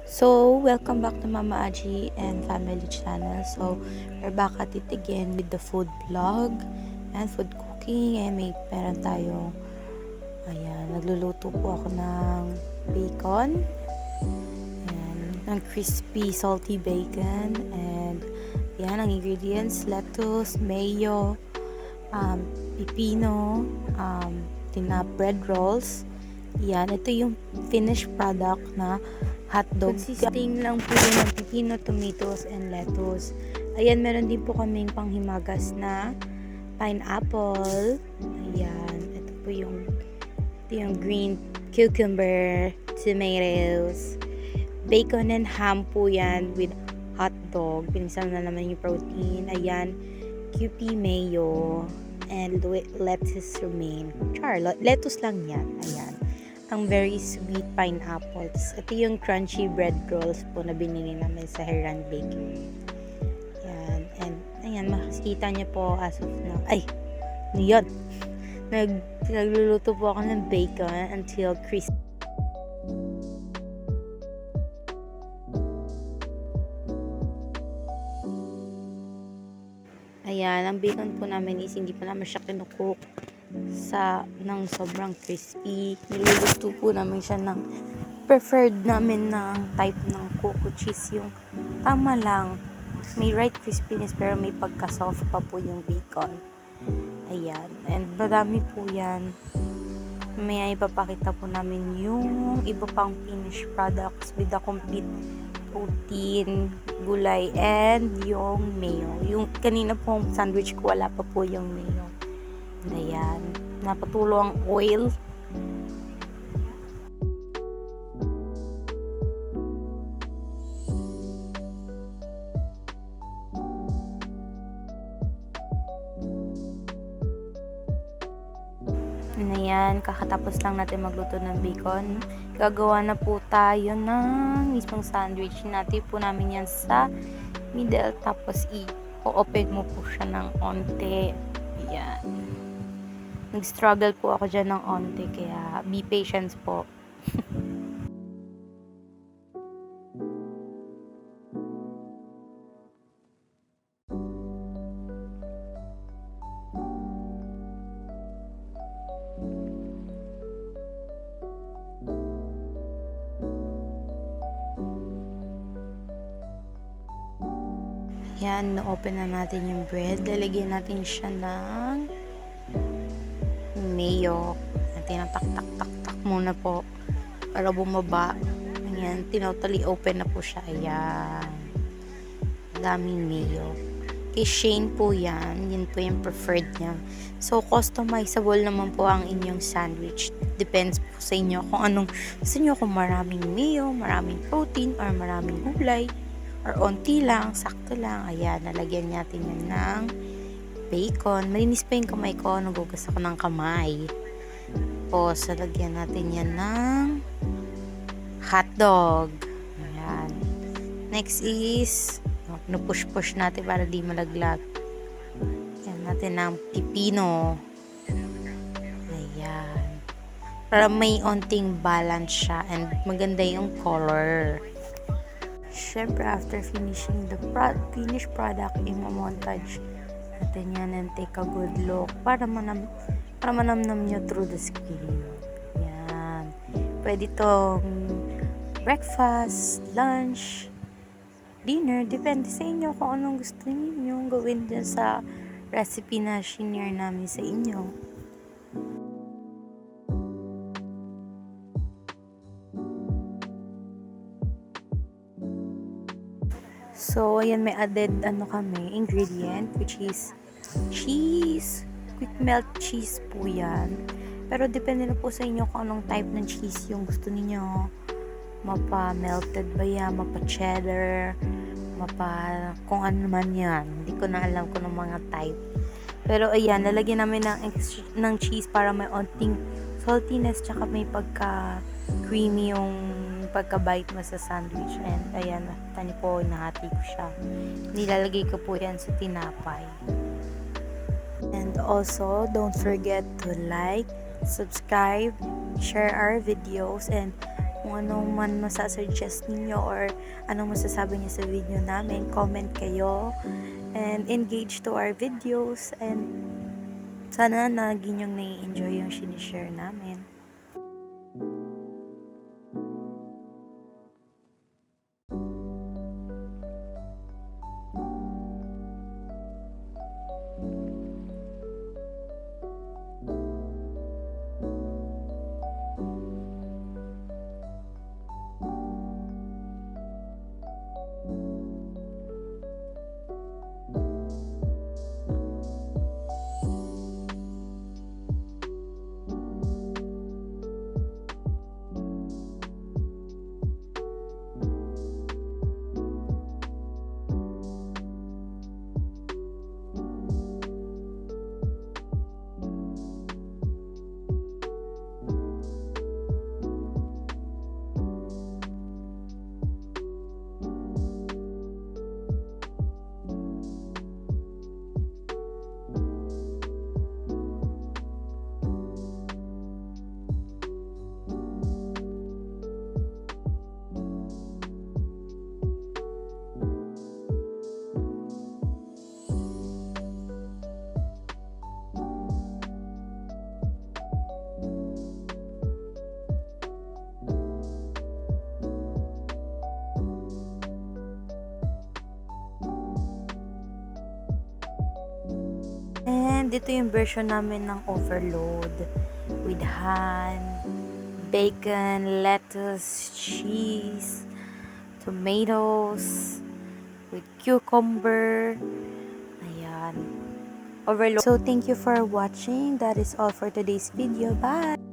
So, welcome back to Mama Aji and Family Channel. So, we're back at it again with the food vlog and food cooking. And meron tayong, nagluluto po ako ng bacon. And, ng crispy, salty bacon. And, yan, ang ingredients, lettuce, mayo, pipino, bread rolls. Yan, ito yung finished product na hotdog. Consisting lang po yun ng pipino, tomatoes, and lettuce. Ayan, meron din po kaming panghimagas na pineapple. Ayan, ito yung green cucumber, tomatoes, bacon and ham po yan with hotdog. Pinisan na naman yung protein. Ayan, QP mayo, and lettuce romaine. Lettuce lang yan. Ayan. Ang very sweet pineapple. Ito yung crunchy bread rolls po na binili namin sa Heran Bakery. Yan. And, ayan, makikita niyo po as of now. Ay! Ano yun? Nagluluto po ako ng bacon until crispy. Ayan, ang bacon po namin is hindi pa naman siya kinukook ng sobrang crispy. Niluluto po namin siya ng preferred namin ng type ng coco cheese, yung tama lang, may right crispiness pero may pagka-soft pa po yung bacon. Ayan, and marami po yan. May ipapakita po namin yung iba pang finished products with the complete protein, gulay, and yung mayo. Yung kanina pong sandwich ko, wala pa po yung mayo. Ayan, napatulo ang oil. Ayan, kakatapos lang natin magluto ng bacon. Gagawa na po tayo ng mismong sandwich. Natin po namin yan sa middle, tapos i-open mo po siya ng onte. Ayan. Nag-struggle po ako dyan ng onte, kaya be patient po. Yan, na-open na natin yung bread. Lalagyan natin siya ng mayo. Tinatak-tak-tak-tak muna po para bumaba. Ayan, tinotally open na po siya. Ayan. Daming mayo. Kay Shane po yan. Yan po yung preferred niya. So, customizable naman po ang inyong sandwich. Depends po sa inyo kung anong gusto nyo. Kung maraming mayo, maraming protein, or maraming gulay, or onti lang, sakto lang. Ayan, nalagyan natin yan ng bacon. Malinis pa yung kamay ko. Nagugas ako ng kamay. Tapos, nalagyan natin yan ng hotdog. Ayan. Next is, push natin para di malaglag. Ayan natin ng pipino. Ayan. Para may onting balance siya and maganda yung color. Siyempre, after finishing the finished product, i-montage natin yan and take a good look para manamnam nyo through the screen. Yan. Pwede itong breakfast, lunch, dinner. Depende sa inyo kung anong gusto niyo gawin dyan sa recipe na shinare namin sa inyo. So, ayan, may added ingredient, which is cheese. Quick melt cheese po yan. Pero depende na po sa inyo kung anong type ng cheese yung gusto niyo. Mapa-melted ba yan, mapa-cheddar, kung ano man yan. Hindi ko na alam kung anong mga type. Pero ayan, lalagyan namin ng cheese para may onting saltiness, tsaka may pagka-creamy yung pagka-bite mo sa sandwich. And ayan, nakita niyo po, nahati ko siya. Nilalagay ko po yan sa tinapay. And also, don't forget to like, subscribe, share our videos, and Kung anong man masasuggest ninyo or anong masasabi niyo sa video namin, comment kayo and engage to our videos, and sana naging yung nai-enjoy yung sinishare namin. And dito yung version namin ng overload with ham, bacon, lettuce, cheese, tomatoes, with cucumber. Ayan. Overload. So, thank you for watching. That is all for today's video. Bye!